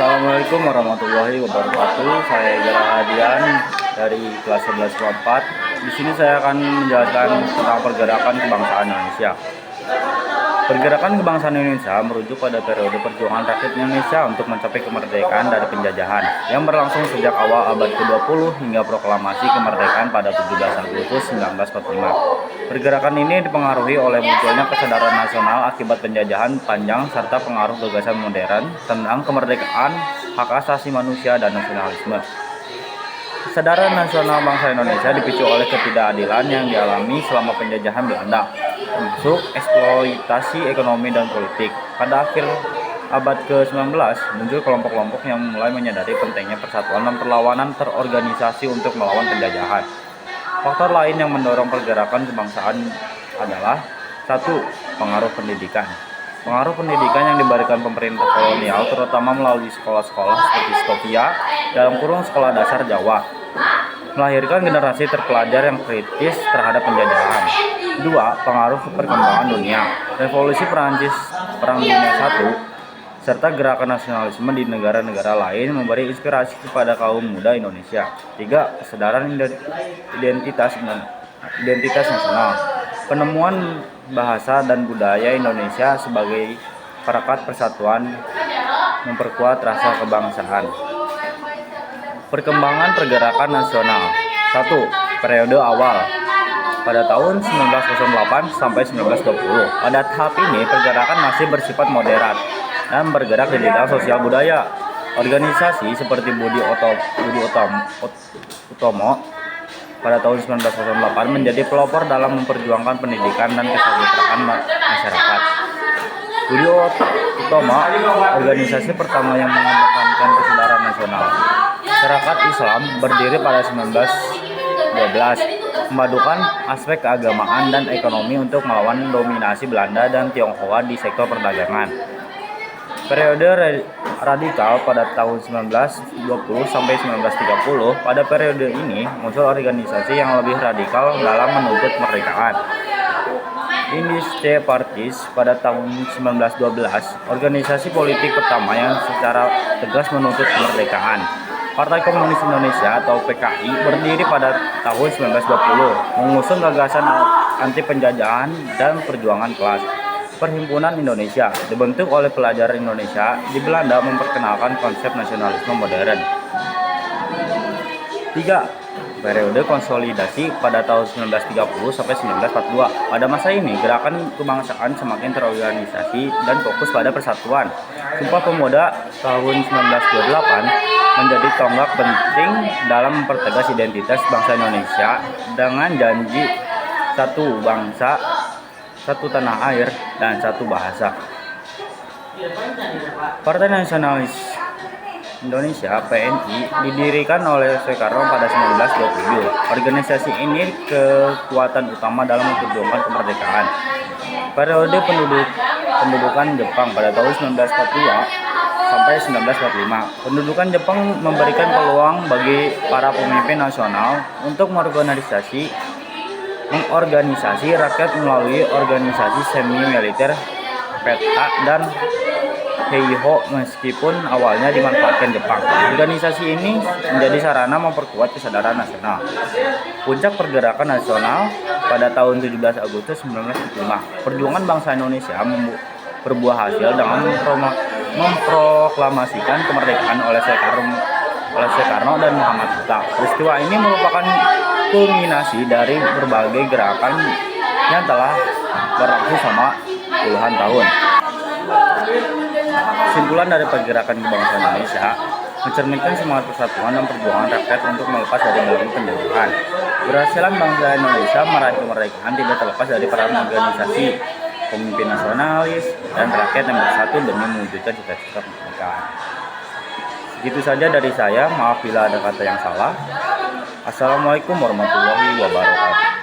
Assalamualaikum warahmatullahi wabarakatuh. Saya Ijara Hadian dari kelas 11 Di sini saya akan menjelaskan tentang pergerakan kebangsaan Indonesia. Pergerakan kebangsaan Indonesia merujuk pada periode perjuangan rakyat Indonesia untuk mencapai kemerdekaan dari penjajahan yang berlangsung sejak awal abad ke-20 hingga proklamasi kemerdekaan pada 17 Agustus 1945. Pergerakan ini dipengaruhi oleh munculnya kesadaran nasional akibat penjajahan panjang serta pengaruh gagasan modern tentang kemerdekaan, hak asasi manusia, dan nasionalisme. Kesadaran nasional bangsa Indonesia dipicu oleh ketidakadilan yang dialami selama penjajahan Belanda, termasuk eksploitasi ekonomi dan politik. Pada akhir abad ke-19, muncul kelompok-kelompok yang mulai menyadari pentingnya persatuan dan perlawanan terorganisasi untuk melawan penjajahan. Faktor lain yang mendorong pergerakan kebangsaan adalah 1. Pengaruh pendidikan. Pengaruh pendidikan yang diberikan pemerintah kolonial terutama melalui sekolah-sekolah seperti Stovia (Sekolah Dasar Jawa) melahirkan generasi terpelajar yang kritis terhadap penjajahan. 2. Pengaruh perkembangan dunia. Revolusi Perancis Perang Dunia I serta gerakan nasionalisme di negara-negara lain memberi inspirasi kepada kaum muda Indonesia. 3. Kesadaran identitas nasional. Penemuan bahasa dan budaya Indonesia sebagai perekat persatuan memperkuat rasa kebangsaan. Perkembangan pergerakan nasional. 1. Periode awal pada tahun 1908 sampai 1920. Pada tahap ini pergerakan masih bersifat moderat dan bergerak di bidang sosial budaya. Organisasi seperti Budi Utomo pada tahun 1908 menjadi pelopor dalam memperjuangkan pendidikan dan kesejahteraan masyarakat. Budi Utomo, organisasi pertama yang mengedepankan kesadaran nasional. Masyarakat Islam berdiri pada 1912, memadukan aspek keagamaan dan ekonomi untuk melawan dominasi Belanda dan Tionghoa di sektor perdagangan. Periode radikal pada tahun 1920 sampai 1930. Pada periode ini muncul organisasi yang lebih radikal dalam menuntut kemerdekaan. Indische Partis pada tahun 1912, organisasi politik pertama yang secara tegas menuntut kemerdekaan. Partai Komunis Indonesia atau PKI berdiri pada tahun 1920, mengusung gagasan anti penjajahan dan perjuangan kelas. Perhimpunan Indonesia dibentuk oleh pelajar Indonesia di Belanda memperkenalkan konsep nasionalisme modern. 3. Periode konsolidasi pada tahun 1930 sampai 1942. Pada masa ini, gerakan kebangsaan semakin terorganisasi dan fokus pada persatuan. Sumpah Pemuda tahun 1928 menjadi tonggak penting dalam mempertegas identitas bangsa Indonesia dengan janji satu bangsa, satu tanah air, dan satu bahasa. Partai Nasionalis Indonesia (PNI) didirikan oleh Soekarno pada 1927. Organisasi ini kekuatan utama dalam memperjuangkan kemerdekaan. Periode pendudukan Jepang pada tahun 1942 sampai 1945. Pendudukan Jepang memberikan peluang bagi para pemimpin nasional untuk mengorganisasi rakyat melalui organisasi semi-militer PETA dan Heiho meskipun awalnya dimanfaatkan Jepang. Organisasi ini menjadi sarana memperkuat kesadaran nasional. Puncak pergerakan nasional pada tahun 17 Agustus 1945. Perjuangan bangsa Indonesia berbuah hasil dengan memproklamasikan kemerdekaan oleh Soekarno dan Muhammad Hatta. Peristiwa ini merupakan kulminasi dari berbagai gerakan yang telah berlangsung selama puluhan tahun. Kesimpulan dari pergerakan kebangsaan Indonesia mencerminkan semangat persatuan dan perjuangan rakyat untuk melepas dari belenggu penjajahan. Keberhasilan bangsa Indonesia meraih kemerdekaan tidak terlepas dari peran organisasi, pemimpin nasionalis, dan rakyat yang bersatu demi mewujudkan cita-cita kemerdekaan. Begitu saja dari saya, maaf bila ada kata yang salah. Assalamualaikum warahmatullahi wabarakatuh.